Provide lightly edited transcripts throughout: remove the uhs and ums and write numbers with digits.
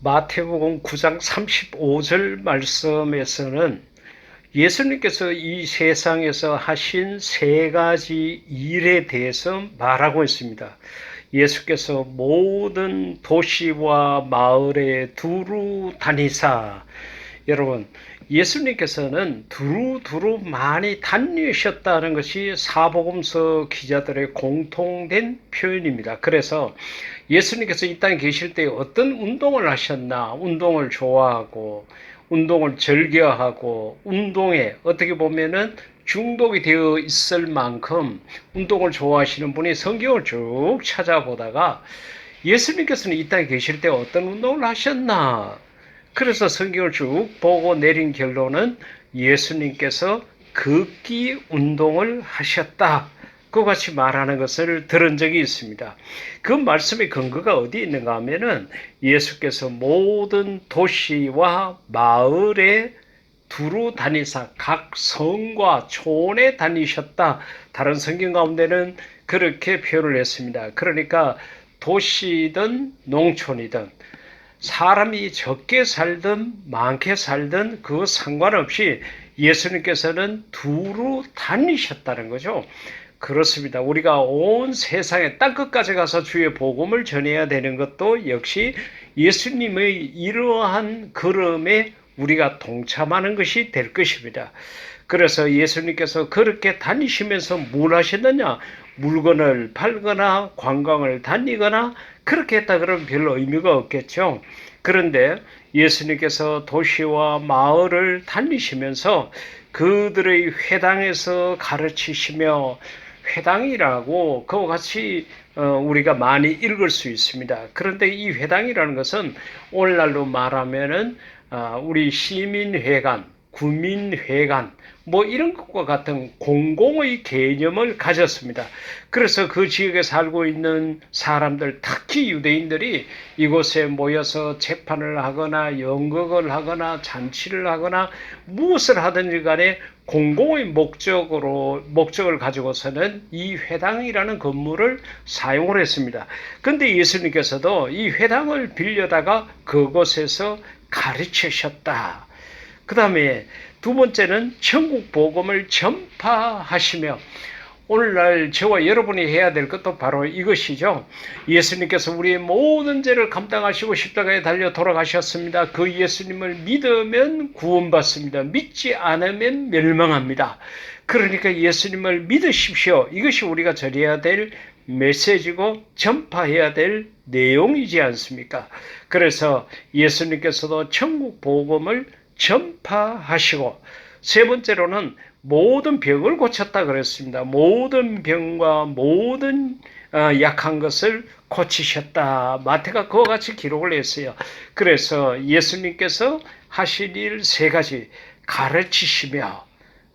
마태복음 9장 35절 말씀에서는 예수님께서 이 세상에서 하신 세 가지 일에 대해서 말하고 있습니다. 예수께서 모든 도시와 마을에 두루 다니사, 여러분, 예수님께서는 두루두루 많이 다니셨다는 것이 사복음서 기자들의 공통된 표현입니다. 그래서 예수님께서 이 땅에 계실 때 어떤 운동을 하셨나, 운동을 좋아하고 운동을 즐겨하고 운동에 어떻게 보면은 중독이 되어 있을 만큼 운동을 좋아하시는 분이 성경을 쭉 찾아보다가 예수님께서는 이 땅에 계실 때 어떤 운동을 하셨나, 그래서 성경을 쭉 보고 내린 결론은 예수님께서 걷기 운동을 하셨다, 그 같이 말하는 것을 들은 적이 있습니다. 그 말씀의 근거가 어디 있는가 하면은 예수께서 모든 도시와 마을에 두루 다니사 각 성과 촌에 다니셨다. 다른 성경 가운데는 그렇게 표현을 했습니다. 그러니까 도시든 농촌이든 사람이 적게 살든 많게 살든 그 상관없이 예수님께서는 두루 다니셨다는 거죠. 그렇습니다. 우리가 온 세상에 땅끝까지 가서 주의 복음을 전해야 되는 것도 역시 예수님의 이러한 걸음에 우리가 동참하는 것이 될 것입니다. 그래서 예수님께서 그렇게 다니시면서 뭘 하셨느냐? 물건을 팔거나 관광을 다니거나 그렇게 했다 그러면 별 의미가 없겠죠. 그런데 예수님께서 도시와 마을을 다니시면서 그들의 회당에서 가르치시며, 회당이라고 그와 같이 우리가 많이 읽을 수 있습니다. 그런데 이 회당이라는 것은 오늘날로 말하면은 우리 시민회관, 구민회관, 뭐 이런 것과 같은 공공의 개념을 가졌습니다. 그래서 그 지역에 살고 있는 사람들, 특히 유대인들이 이곳에 모여서 재판을 하거나 연극을 하거나 잔치를 하거나 무엇을 하든지 간에 공공의 목적을 가지고서는 이 회당이라는 건물을 사용을 했습니다. 그런데 예수님께서도 이 회당을 빌려다가 그곳에서 가르치셨다. 그 다음에 두 번째는 천국 복음을 전파하시며, 오늘날 저와 여러분이 해야 될 것도 바로 이것이죠. 예수님께서 우리의 모든 죄를 감당하시고 십자가에 달려 돌아가셨습니다. 그 예수님을 믿으면 구원받습니다. 믿지 않으면 멸망합니다. 그러니까 예수님을 믿으십시오. 이것이 우리가 전해야 될 메시지고 전파해야 될 내용이지 않습니까? 그래서 예수님께서도 천국 복음을 전파하시고, 세 번째로는 모든 병을 고쳤다 그랬습니다. 모든 병과 모든 약한 것을 고치셨다. 마태가 그와 같이 기록을 했어요. 그래서 예수님께서 하신 일 세 가지, 가르치시며,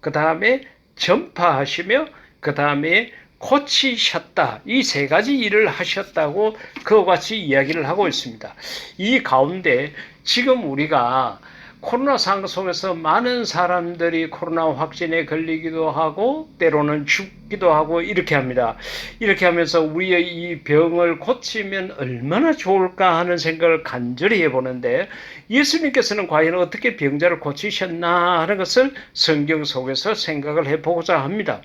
그 다음에 전파하시며, 그 다음에 고치셨다. 이 세 가지 일을 하셨다고 그와 같이 이야기를 하고 있습니다. 이 가운데 지금 우리가 코로나 상황 속에서 많은 사람들이 코로나 확진에 걸리기도 하고 때로는 죽기도 하고 이렇게 합니다. 이렇게 하면서 우리의 이 병을 고치면 얼마나 좋을까 하는 생각을 간절히 해보는데, 예수님께서는 과연 어떻게 병자를 고치셨나 하는 것을 성경 속에서 생각을 해보고자 합니다.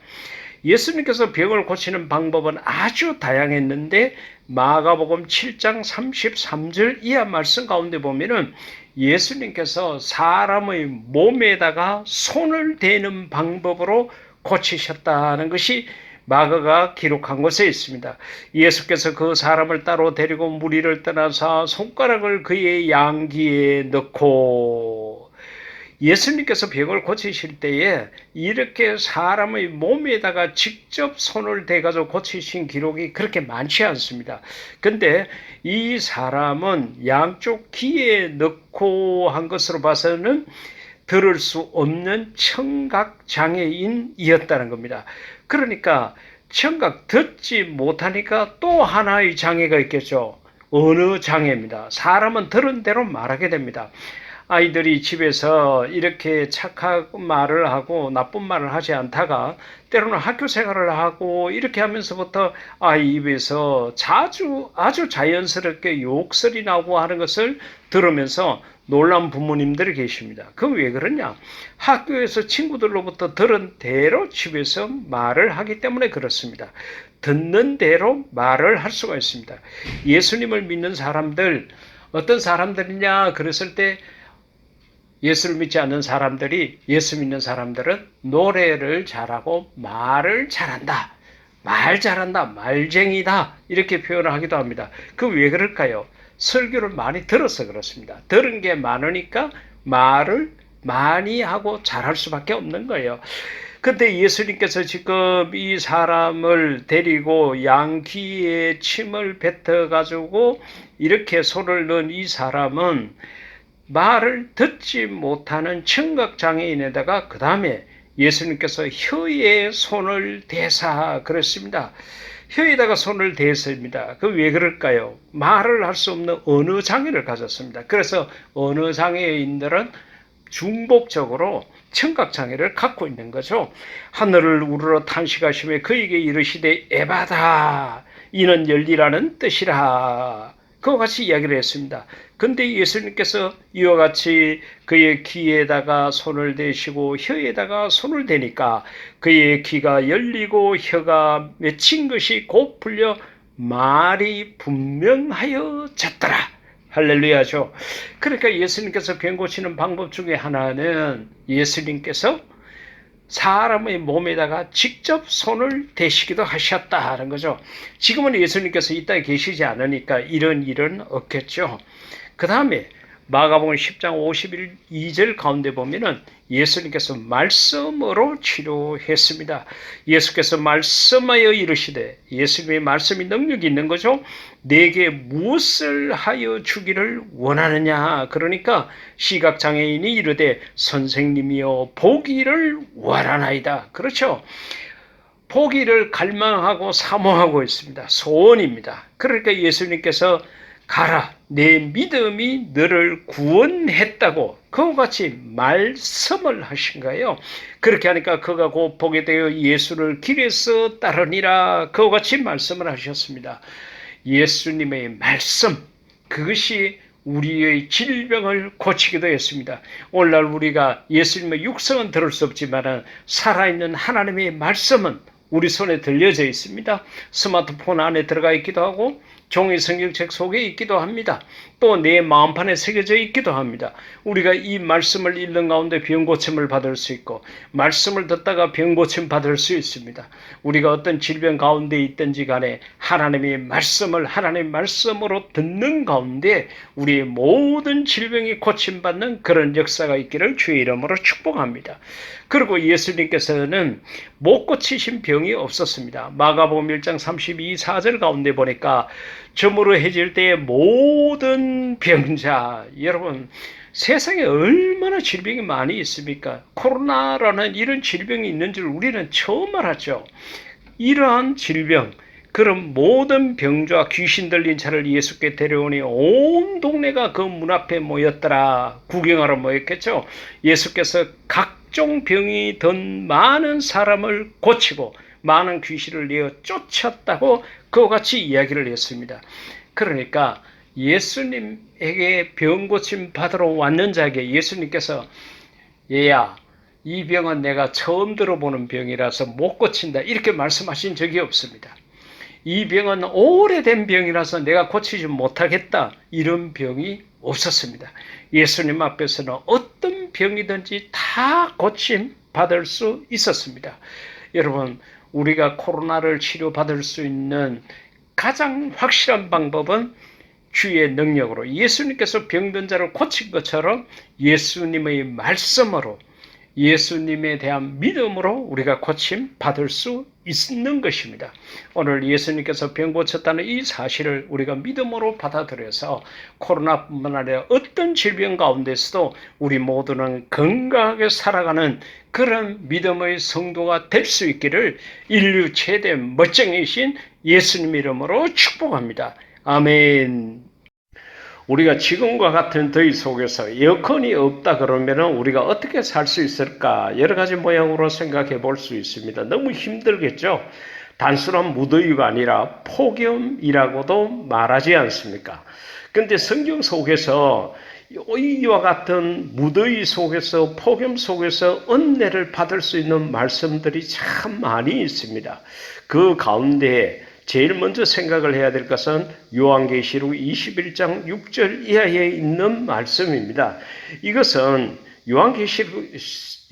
예수님께서 병을 고치는 방법은 아주 다양했는데 마가복음 7장 33절 이하 말씀 가운데 보면은 예수님께서 사람의 몸에다가 손을 대는 방법으로 고치셨다는 것이 마가가 기록한 곳에 있습니다. 예수께서 그 사람을 따로 데리고 무리를 떠나서 손가락을 그의 양귀에 넣고, 예수님께서 병을 고치실 때에 이렇게 사람의 몸에다가 직접 손을 대가지고 고치신 기록이 그렇게 많지 않습니다. 근데 이 사람은 양쪽 귀에 넣고 한 것으로 봐서는 들을 수 없는 청각장애인이었다는 겁니다. 그러니까 청각 듣지 못하니까 또 하나의 장애가 있겠죠. 언어 장애입니다. 사람은 들은 대로 말하게 됩니다. 아이들이 집에서 이렇게 착한 말을 하고 나쁜 말을 하지 않다가 때로는 학교 생활을 하고 이렇게 하면서부터 아이 입에서 아주 자연스럽게 욕설이 나오고 하는 것을 들으면서 놀란 부모님들이 계십니다. 그 왜 그러냐? 학교에서 친구들로부터 들은 대로 집에서 말을 하기 때문에 그렇습니다. 듣는 대로 말을 할 수가 있습니다. 예수님을 믿는 사람들, 어떤 사람들이냐 그랬을 때 예수를 믿지 않는 사람들이, 예수 믿는 사람들은 노래를 잘하고 말을 잘한다. 말 잘한다. 말쟁이다. 이렇게 표현을 하기도 합니다. 그 왜 그럴까요? 설교를 많이 들어서 그렇습니다. 들은 게 많으니까 말을 많이 하고 잘할 수밖에 없는 거예요. 근데 예수님께서 지금 이 사람을 데리고 양 귀에 침을 뱉어가지고 이렇게 손을 넣은 이 사람은 말을 듣지 못하는 청각장애인에다가 그 다음에 예수님께서 혀에 손을 대사 그랬습니다. 혀에다가 손을 대습니다. 그 왜 그럴까요? 말을 할 수 없는 언어 장애를 가졌습니다. 그래서 언어 장애인들은 중복적으로 청각 장애를 갖고 있는 거죠. 하늘을 우러러 탄식하시며 그에게 이르시되 에바다 이는 열리라는 뜻이라. 그와 같이 이야기를 했습니다. 근데 예수님께서 이와 같이 그의 귀에다가 손을 대시고 혀에다가 손을 대니까 그의 귀가 열리고 혀가 맺힌 것이 곧 풀려 말이 분명하여졌더라. 할렐루야죠. 그러니까 예수님께서 병 고치는 방법 중에 하나는 예수님께서 사람의 몸에다가 직접 손을 대시기도 하셨다는 거죠. 지금은 예수님께서 이 땅에 계시지 않으니까 이런 일은 없겠죠. 그 다음에 마가복음 10장 52절 가운데 보면은 예수님께서 말씀으로 치료했습니다. 예수께서 말씀하여 이르시되, 예수님의 말씀이 능력이 있는 거죠. 내게 무엇을 하여 주기를 원하느냐. 그러니까 시각장애인이 이르되 선생님이여 보기를 원하나이다. 그렇죠. 보기를 갈망하고 사모하고 있습니다. 소원입니다. 그러니까 예수님께서 가라, 내 믿음이 너를 구원했다고 그와 같이 말씀을 하신 거예요. 그렇게 하니까 그가 곧 보게 되어 예수를 길에서 따르니라. 그와 같이 말씀을 하셨습니다. 예수님의 말씀, 그것이 우리의 질병을 고치기도 했습니다. 오늘날 우리가 예수님의 육성은 들을 수 없지만 살아있는 하나님의 말씀은 우리 손에 들려져 있습니다. 스마트폰 안에 들어가 있기도 하고 종이 성경책 속에 있기도 합니다. 또 내 마음판에 새겨져 있기도 합니다. 우리가 이 말씀을 읽는 가운데 병고침을 받을 수 있고 말씀을 듣다가 병고침 받을 수 있습니다. 우리가 어떤 질병 가운데 있든지 간에 하나님의 말씀을 하나님의 말씀으로 듣는 가운데 우리의 모든 질병이 고침받는 그런 역사가 있기를 주의 이름으로 축복합니다. 그리고 예수님께서는 못 고치신 병이 없었습니다. 마가복음 1장 32, 4절 가운데 보니까 저물어 해질 때의 모든 병자, 여러분 세상에 얼마나 질병이 많이 있습니까? 코로나라는 이런 질병이 있는 줄 우리는 처음 알았죠. 이러한 질병, 그런 모든 병자 귀신 들린 자를 예수께 데려오니 온 동네가 그 문 앞에 모였더라. 구경하러 모였겠죠. 예수께서 각종 병이 든 많은 사람을 고치고 많은 귀신을 내어 쫓았다고 그와 같이 이야기를 했습니다. 그러니까 예수님에게 병 고침 받으러 왔는 자에게 예수님께서 얘야, 이 병은 내가 처음 들어보는 병이라서 못 고친다 이렇게 말씀하신 적이 없습니다. 이 병은 오래된 병이라서 내가 고치지 못하겠다 이런 병이 없었습니다. 예수님 앞에서는 어떤 병이든지 다 고침 받을 수 있었습니다. 여러분, 우리가 코로나를 치료받을 수 있는 가장 확실한 방법은 주의 능력으로 예수님께서 병든 자를 고친 것처럼 예수님의 말씀으로 예수님에 대한 믿음으로 우리가 고침 받을 수 있는 것입니다. 오늘 예수님께서 병 고쳤다는 이 사실을 우리가 믿음으로 받아들여서 코로나뿐만 아니라 어떤 질병 가운데서도 우리 모두는 건강하게 살아가는 그런 믿음의 성도가 될 수 있기를 인류 최대 멋쟁이신 예수님 이름으로 축복합니다. 아멘. 우리가 지금과 같은 더위 속에서 에어컨이 없다 그러면 우리가 어떻게 살 수 있을까? 여러 가지 모양으로 생각해 볼 수 있습니다. 너무 힘들겠죠? 단순한 무더위가 아니라 폭염이라고도 말하지 않습니까? 그런데 성경 속에서 이와 같은 무더위 속에서 폭염 속에서 은혜를 받을 수 있는 말씀들이 참 많이 있습니다. 그 가운데 제일 먼저 생각을 해야 될 것은 요한계시록 21장 6절 이하에 있는 말씀입니다. 이것은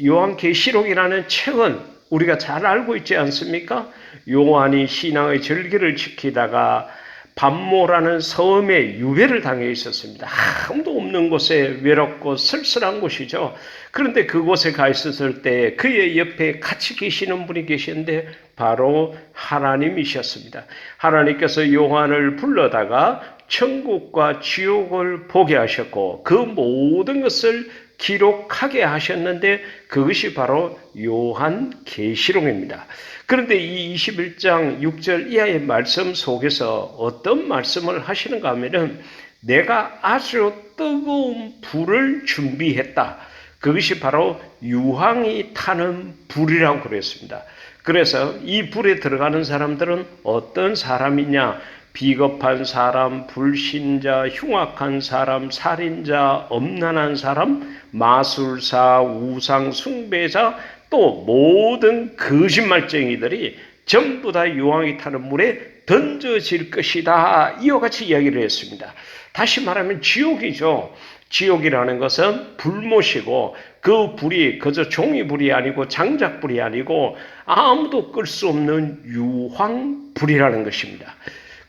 요한계시록이라는 책은 우리가 잘 알고 있지 않습니까? 요한이 신앙의 절기를 지키다가 반모라는 섬에 유배를 당해 있었습니다. 아무도 없는 곳에 외롭고 쓸쓸한 곳이죠. 그런데 그곳에 가 있었을 때 그의 옆에 같이 계시는 분이 계셨는데 바로 하나님이셨습니다. 하나님께서 요한을 불러다가 천국과 지옥을 보게 하셨고 그 모든 것을 기록하게 하셨는데 그것이 바로 요한계시록입니다. 그런데 이 21장 6절 이하의 말씀 속에서 어떤 말씀을 하시는가 하면은 내가 아주 뜨거운 불을 준비했다. 그것이 바로 유황이 타는 불이라고 그랬습니다. 그래서 이 불에 들어가는 사람들은 어떤 사람이냐? 비겁한 사람, 불신자, 흉악한 사람, 살인자, 엄난한 사람, 마술사, 우상 숭배자, 또 모든 거짓말쟁이들이 전부 다 유황이 타는 물에 던져질 것이다. 이와 같이 이야기를 했습니다. 다시 말하면 지옥이죠. 지옥이라는 것은 불못이고 그 불이 그저 종이불이 아니고 장작불이 아니고 아무도 끌 수 없는 유황불이라는 것입니다.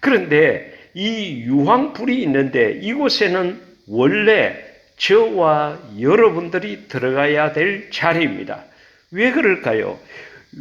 그런데 이 유황불이 있는데 이곳에는 원래 저와 여러분들이 들어가야 될 자리입니다. 왜 그럴까요?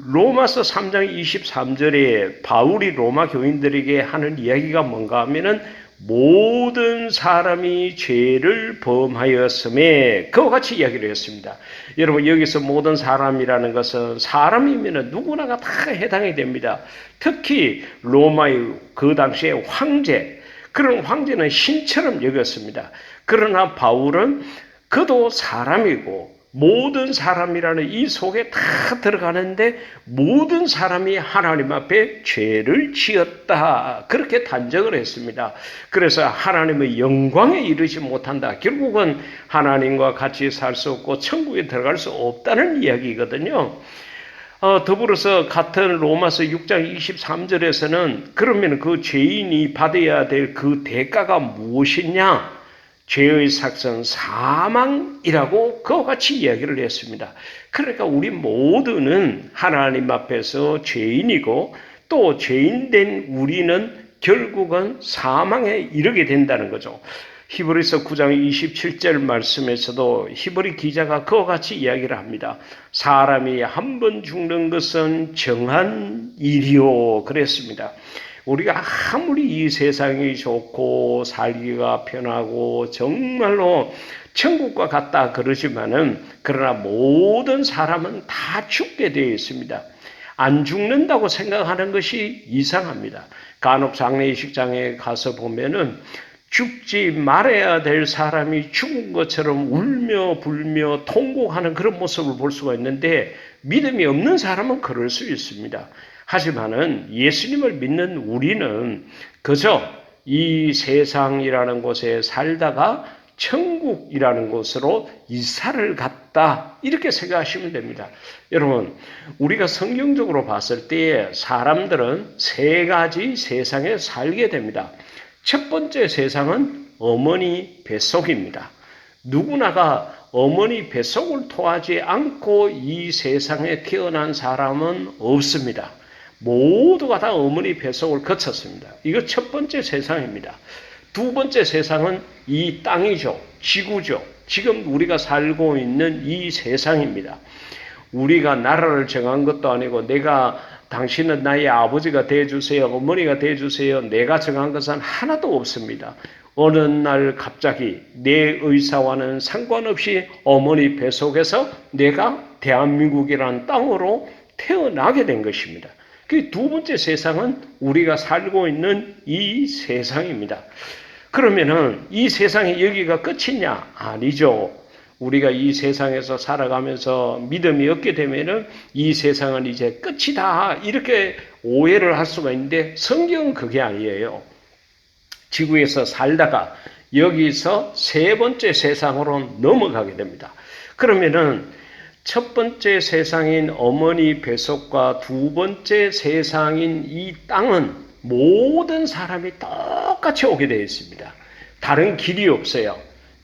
로마서 3장 23절에 바울이 로마 교인들에게 하는 이야기가 뭔가 하면은 모든 사람이 죄를 범하였음에 그와 같이 이야기를 했습니다. 여러분 여기서 모든 사람이라는 것은 사람이면 누구나가 다 해당이 됩니다. 특히 로마의 그 당시에 황제, 그런 황제는 신처럼 여겼습니다. 그러나 바울은 그도 사람이고 모든 사람이라는 이 속에 다 들어가는데 모든 사람이 하나님 앞에 죄를 지었다. 그렇게 단정을 했습니다. 그래서 하나님의 영광에 이르지 못한다. 결국은 하나님과 같이 살 수 없고 천국에 들어갈 수 없다는 이야기거든요. 더불어서 같은 로마서 6장 23절에서는 그러면 그 죄인이 받아야 될 그 대가가 무엇이냐? 죄의 삭선 사망이라고 그와 같이 이야기를 했습니다. 그러니까 우리 모두는 하나님 앞에서 죄인이고 또 죄인된 우리는 결국은 사망에 이르게 된다는 거죠. 히브리서 9장 27절 말씀에서도 히브리 기자가 그와 같이 이야기를 합니다. 사람이 한 번 죽는 것은 정한 일이요 그랬습니다. 우리가 아무리 이 세상이 좋고 살기가 편하고 정말로 천국과 같다 그러지만은 그러나 모든 사람은 다 죽게 되어 있습니다. 안 죽는다고 생각하는 것이 이상합니다. 간혹 장례식장에 가서 보면은 죽지 말아야 될 사람이 죽은 것처럼 울며 불며 통곡하는 그런 모습을 볼 수가 있는데 믿음이 없는 사람은 그럴 수 있습니다. 하지만은 예수님을 믿는 우리는 그저 이 세상이라는 곳에 살다가 천국이라는 곳으로 이사를 갔다 이렇게 생각하시면 됩니다. 여러분 우리가 성경적으로 봤을 때 사람들은 세 가지 세상에 살게 됩니다. 첫 번째 세상은 어머니 뱃속입니다. 누구나가 어머니 뱃속을 토하지 않고 이 세상에 태어난 사람은 없습니다. 모두가 다 어머니 뱃속을 거쳤습니다. 이거 첫 번째 세상입니다. 두 번째 세상은 이 땅이죠. 지구죠. 지금 우리가 살고 있는 이 세상입니다. 우리가 나라를 정한 것도 아니고 내가 당신은 나의 아버지가 되어주세요. 어머니가 되어주세요. 내가 정한 것은 하나도 없습니다. 어느 날 갑자기 내 의사와는 상관없이 어머니 뱃속에서 내가 대한민국이라는 땅으로 태어나게 된 것입니다. 그 두 번째 세상은 우리가 살고 있는 이 세상입니다. 그러면은 이 세상에 여기가 끝이냐? 아니죠. 우리가 이 세상에서 살아가면서 믿음이 없게 되면은 이 세상은 이제 끝이다. 이렇게 오해를 할 수가 있는데 성경은 그게 아니에요. 지구에서 살다가 여기서 세 번째 세상으로 넘어가게 됩니다. 그러면은 첫 번째 세상인 어머니 뱃속과 두 번째 세상인 이 땅은 모든 사람이 똑같이 오게 되어 있습니다. 다른 길이 없어요.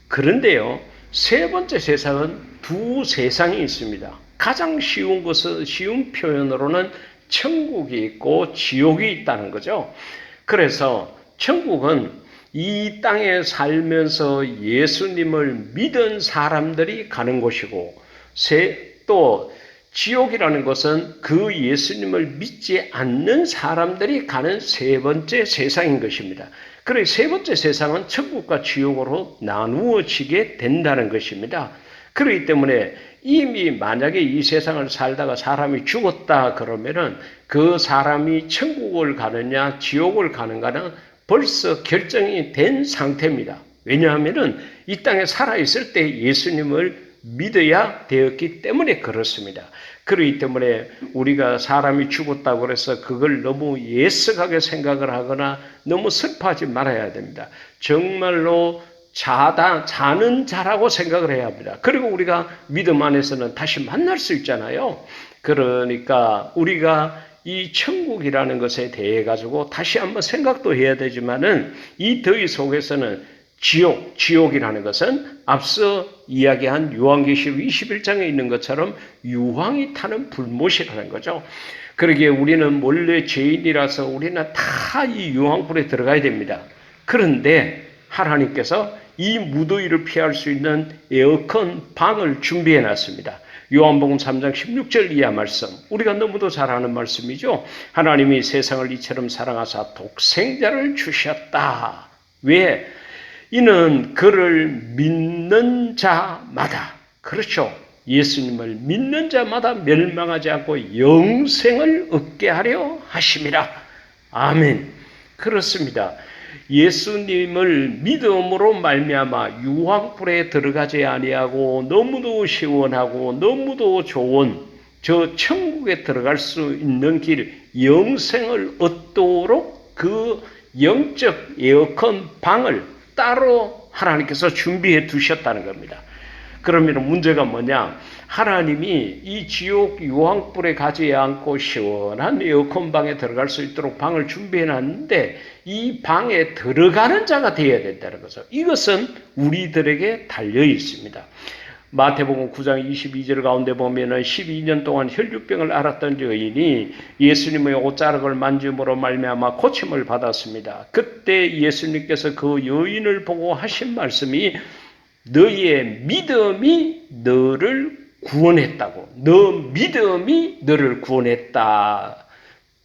그런데요, 세 번째 세상은 두 세상이 있습니다. 가장 쉬운 것은, 쉬운 표현으로는 천국이 있고 지옥이 있다는 거죠. 그래서 천국은 이 땅에 살면서 예수님을 믿은 사람들이 가는 곳이고, 또 지옥이라는 것은 그 예수님을 믿지 않는 사람들이 가는 세 번째 세상인 것입니다. 그래서 세 번째 세상은 천국과 지옥으로 나누어지게 된다는 것입니다. 그렇기 때문에 이미 만약에 이 세상을 살다가 사람이 죽었다 그러면은 그 사람이 천국을 가느냐 지옥을 가는가는 벌써 결정이 된 상태입니다. 왜냐하면은 이 땅에 살아있을 때 예수님을 믿어야 되었기 때문에 그렇습니다. 그렇기 때문에 우리가 사람이 죽었다고 해서 그걸 너무 예석하게 생각을 하거나 너무 슬퍼하지 말아야 됩니다. 정말로 자는 자라고 생각을 해야 합니다. 그리고 우리가 믿음 안에서는 다시 만날 수 있잖아요. 그러니까 우리가 이 천국이라는 것에 대해 가지고 다시 한번 생각도 해야 되지만은 이 더위 속에서는 지옥이라는 것은 앞서 이야기한 요한계시록 21장에 있는 것처럼 유황이 타는 불못이라는 거죠. 그러기에 우리는 몰래 죄인이라서 우리는 다 이 유황불에 들어가야 됩니다. 그런데 하나님께서 이 무더위를 피할 수 있는 에어컨 방을 준비해 놨습니다. 요한복음 3장 16절 이하 말씀, 우리가 너무도 잘 아는 말씀이죠. 하나님이 세상을 이처럼 사랑하사 독생자를 주셨다. 왜? 이는 그를 믿는 자마다, 그렇죠, 예수님을 믿는 자마다 멸망하지 않고 영생을 얻게 하려 하심이라. 아멘. 그렇습니다. 예수님을 믿음으로 말미암아 유황불에 들어가지 아니하고 너무도 시원하고 너무도 좋은 저 천국에 들어갈 수 있는 길, 영생을 얻도록 그 영적 에어컨 방을 따로 하나님께서 준비해 두셨다는 겁니다. 그러면 문제가 뭐냐? 하나님이 이 지옥 유황불에 가지 않고 시원한 에어컨 방에 들어갈 수 있도록 방을 준비해 놨는데 이 방에 들어가는 자가 되어야 된다는 거죠. 이것은 우리들에게 달려 있습니다. 마태복음 9장 22절 가운데 보면은 12년 동안 혈류병을 앓았던 여인이 예수님의 옷자락을 만짐으로 말미암아 고침을 받았습니다. 그때 예수님께서 그 여인을 보고 하신 말씀이 너희의 믿음이 너를 구원했다고. 너 믿음이 너를 구원했다.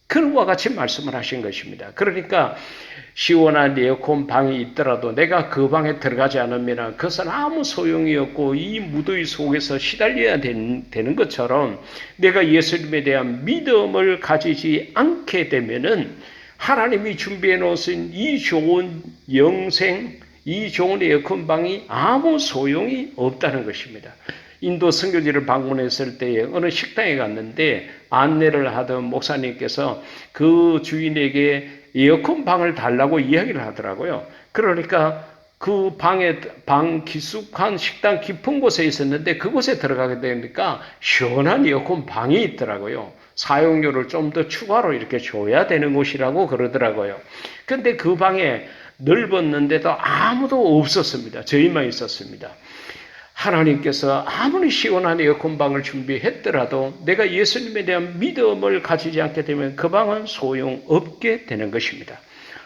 그와 같이 말씀을 하신 것입니다. 그러니까 시원한 에어컨 방이 있더라도 내가 그 방에 들어가지 않으면 그것은 아무 소용이 없고 이 무더위 속에서 시달려야 되는 것처럼 내가 예수님에 대한 믿음을 가지지 않게 되면은 하나님이 준비해 놓으신 이 좋은 영생, 이 좋은 에어컨 방이 아무 소용이 없다는 것입니다. 인도 선교지를 방문했을 때에 어느 식당에 갔는데 안내를 하던 목사님께서 그 주인에게 에어컨 방을 달라고 이야기를 하더라고요. 그러니까 그 방 깊숙한 식당 깊은 곳에 있었는데 그곳에 들어가게 되니까 시원한 에어컨 방이 있더라고요. 사용료를 좀 더 추가로 이렇게 줘야 되는 곳이라고 그러더라고요. 근데 그 방에 넓었는데도 아무도 없었습니다. 저희만 있었습니다. 하나님께서 아무리 시원한 에어컨방을 준비했더라도 내가 예수님에 대한 믿음을 가지지 않게 되면 그 방은 소용없게 되는 것입니다.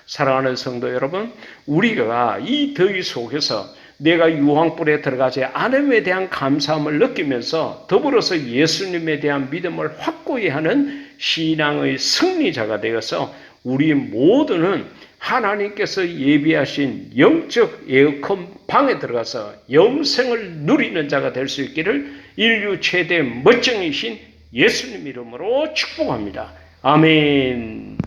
사랑하는 성도 여러분, 우리가 이 더위 속에서 내가 유황불에 들어가지 않음에 대한 감사함을 느끼면서 더불어서 예수님에 대한 믿음을 확고히 하는 신앙의 승리자가 되어서 우리 모두는 하나님께서 예비하신 영적 에어컨 방에 들어가서 영생을 누리는 자가 될 수 있기를 인류 최대 멋쟁이신 예수님 이름으로 축복합니다. 아멘.